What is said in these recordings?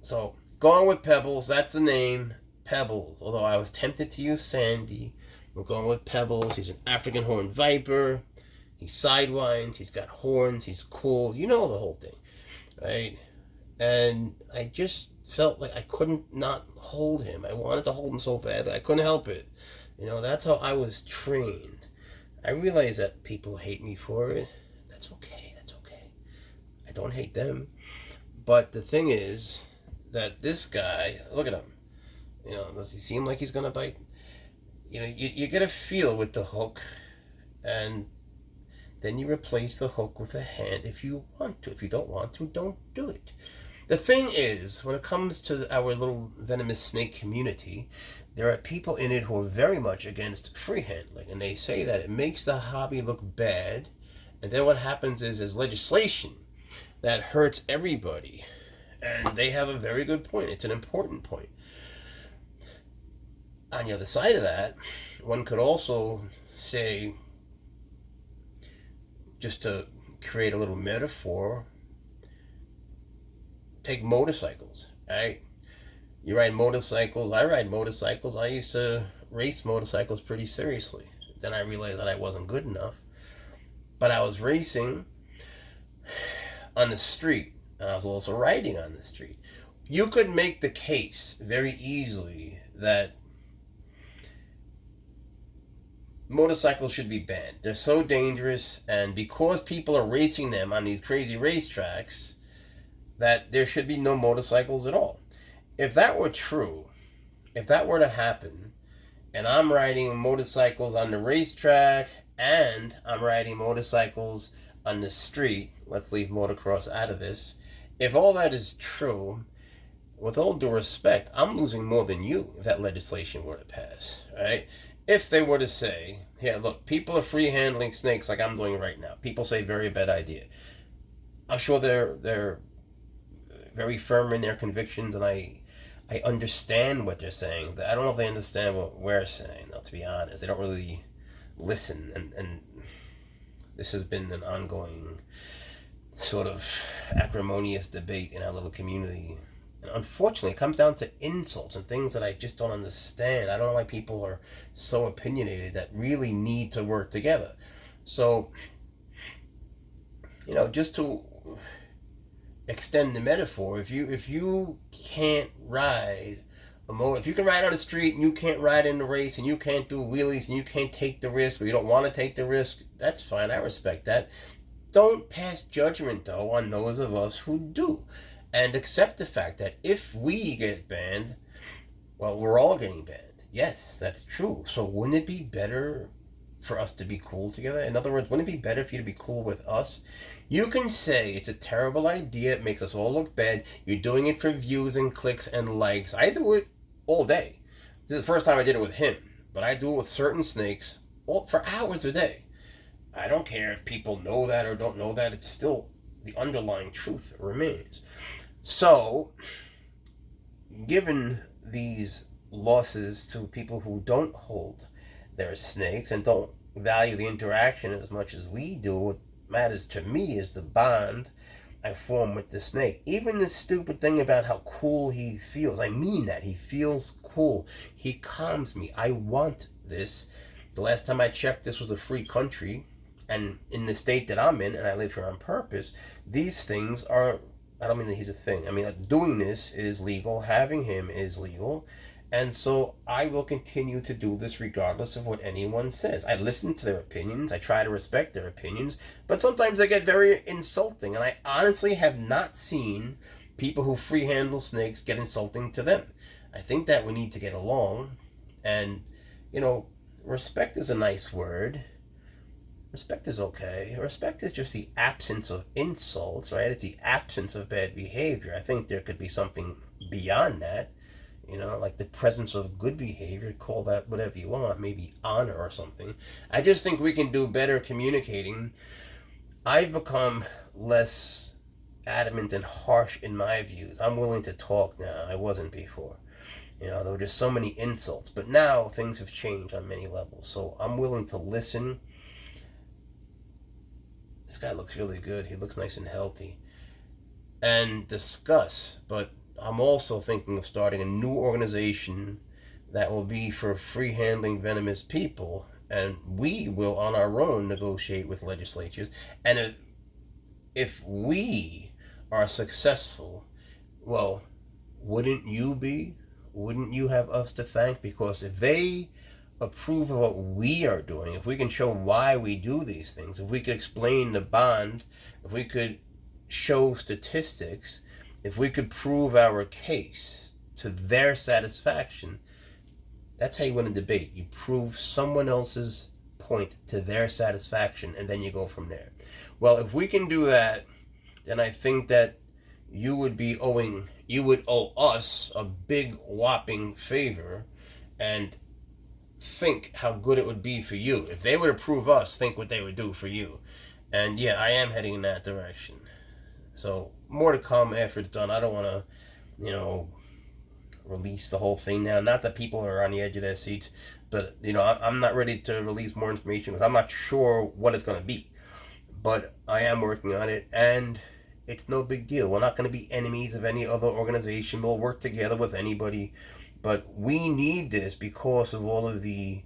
So, going with Pebbles, that's the name, Pebbles. Although I was tempted to use Sandy, we're going with Pebbles. He's an African horned viper. He sidewinds, he's got horns, he's cool. You know the whole thing, right? And I just felt like I couldn't not hold him. I wanted to hold him so badly. I couldn't help it. That's how I was trained. I realize that people hate me for it. That's okay. That's okay. I don't hate them. But the thing is that this guy, look at him. Does he seem like he's going to bite? You get a feel with the hook, and then you replace the hook with a hand if you want to. If you don't want to, don't do it. The thing is, when it comes to our little venomous snake community, there are people in it who are very much against free handling, and they say that it makes the hobby look bad, and then what happens is there's legislation that hurts everybody, and they have a very good point. It's an important point. On the other side of that, one could also say, just to create a little metaphor, take motorcycles, right? You ride motorcycles, I ride motorcycles. I used to race motorcycles pretty seriously. Then I realized that I wasn't good enough. But I was racing on the street, and I was also riding on the street. You could make the case very easily that motorcycles should be banned. They're so dangerous, and because people are racing them on these crazy racetracks, that there should be no motorcycles at all. If that were true, if that were to happen, and I'm riding motorcycles on the racetrack and I'm riding motorcycles on the street, let's leave motocross out of this, if all that is true, with all due respect, I'm losing more than you if that legislation were to pass, right? If they were to say, yeah, look, people are free handling snakes like I'm doing right now. People say very bad idea. I'm sure they're very firm in their convictions, and I understand what they're saying. I don't know if they understand what we're saying, though, to be honest. They don't really listen, and this has been an ongoing sort of acrimonious debate in our little community. And unfortunately, it comes down to insults and things that I just don't understand. I don't know why people are so opinionated that really need to work together. So, just to extend the metaphor, if you can't ride if you can ride on the street and you can't ride in the race and you can't do wheelies and you can't take the risk, or you don't want to take the risk, that's fine. I respect that. Don't pass judgment, though, on those of us who do. And accept the fact that if we get banned, well, we're all getting banned. Yes, that's true. So wouldn't it be better for us to be cool together? In other words, wouldn't it be better for you to be cool with us? You can say it's a terrible idea, it makes us all look bad, you're doing it for views and clicks and likes. I do it all day. This is the first time I did it with him, but I do it with certain snakes for hours a day. I don't care if people know that or don't know that, it's still the underlying truth remains. So, given these losses to people who don't hold their snakes and don't value the interaction as much as we do, what matters to me is the bond I form with the snake. Even this stupid thing about how cool he feels, I mean that. He feels cool. He calms me. I want this. The last time I checked, this was a free country. And in the state that I'm in, and I live here on purpose, these things are, I don't mean that he's a thing. I mean, doing this is legal. Having him is legal. And so I will continue to do this regardless of what anyone says. I listen to their opinions. I try to respect their opinions. But sometimes they get very insulting. And I honestly have not seen people who free handle snakes get insulting to them. I think that we need to get along. And, respect is a nice word. Respect is okay. Respect is just the absence of insults, right? It's the absence of bad behavior. I think there could be something beyond that, like the presence of good behavior. Call that whatever you want, maybe honor or something. I just think we can do better communicating. I've become less adamant and harsh in my views. I'm willing to talk now. I wasn't before. There were just so many insults. But now things have changed on many levels. So I'm willing to listen. This guy looks really good. He looks nice and healthy. And discuss. But I'm also thinking of starting a new organization that will be for free handling venomous people, and we will on our own negotiate with legislatures. And if we are successful, well, wouldn't you be? Wouldn't you have us to thank? Because if they approve of what we are doing, if we can show why we do these things, if we could explain the bond, if we could show statistics, if we could prove our case to their satisfaction, that's how you win a debate. You prove someone else's point to their satisfaction, and then you go from there. Well, if we can do that, then I think that you would owe us a big whopping favor, and think how good it would be for you. If they would approve us, think what they would do for you. And yeah, I am heading in that direction. So more to come after it's done. I don't want to, release the whole thing now. Not that people are on the edge of their seats, but I'm not ready to release more information because I'm not sure what it's going to be. But I am working on it, and it's no big deal. We're not going to be enemies of any other organization. We'll work together with anybody. But we need this because of all of the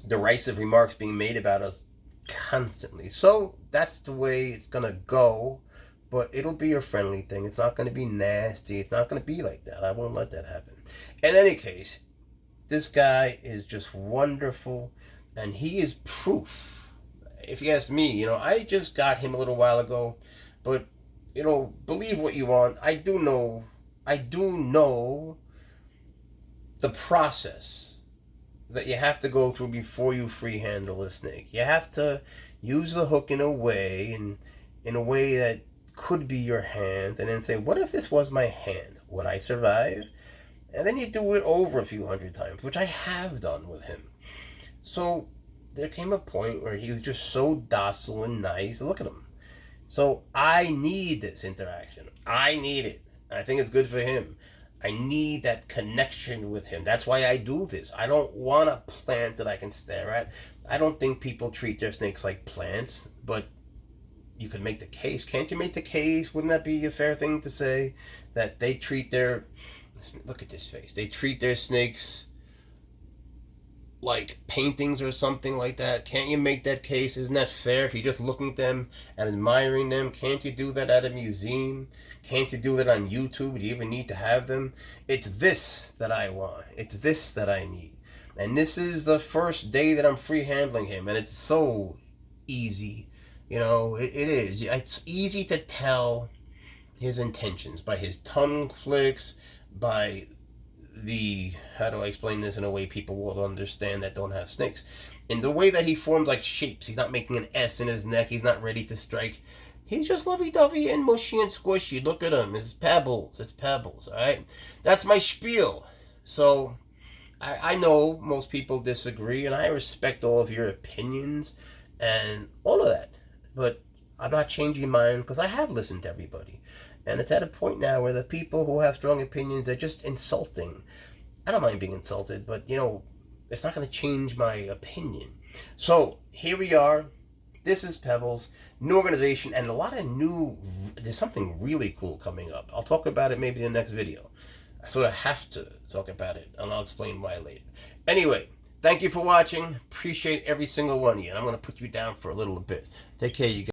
derisive remarks being made about us constantly. So that's the way it's going to go. But it'll be a friendly thing. It's not going to be nasty. It's not going to be like that. I won't let that happen. In any case, this guy is just wonderful. And he is proof. If you ask me, I just got him a little while ago. But, believe what you want. I do know the process that you have to go through before you free handle a snake. You have to use the hook in a way that could be your hand, and then say, what if this was my hand? Would I survive? And then you do it over a few hundred times, which I have done with him. So there came a point where he was just so docile and nice. Look at him. So I need this interaction. I need it. I think it's good for him. I need that connection with him. That's why I do this. I don't want a plant that I can stare at. I don't think people treat their snakes like plants, but you could make the case. Can't you make the case? Wouldn't that be a fair thing to say? That they treat their... Look at this face. They treat their snakes like paintings or something like that. Can't you make that case? Isn't that fair? If you're just looking at them and admiring them, can't you do that at a museum? Can't you do that on YouTube? Do you even need to have them? It's this that I want. It's this that I need. And this is the first day that I'm free handling him, and it's so easy. It is. It's easy to tell his intentions by his tongue flicks, by how do I explain this in a way people will understand that don't have snakes? In the way that he forms like shapes. He's not making an S in his neck. He's not ready to strike. He's just lovey-dovey and mushy and squishy. Look at him. It's pebbles. All right? That's my spiel. So I know most people disagree, and I respect all of your opinions and all of that. But I'm not changing mine because I have listened to everybody. And it's at a point now where the people who have strong opinions are just insulting. I don't mind being insulted, but, it's not going to change my opinion. So, here we are. This is Pebbles, new organization, and a lot of there's something really cool coming up. I'll talk about it maybe in the next video. I sort of have to talk about it, and I'll explain why later. Anyway, thank you for watching. Appreciate every single one of you. And I'm going to put you down for a little bit. Take care, you guys.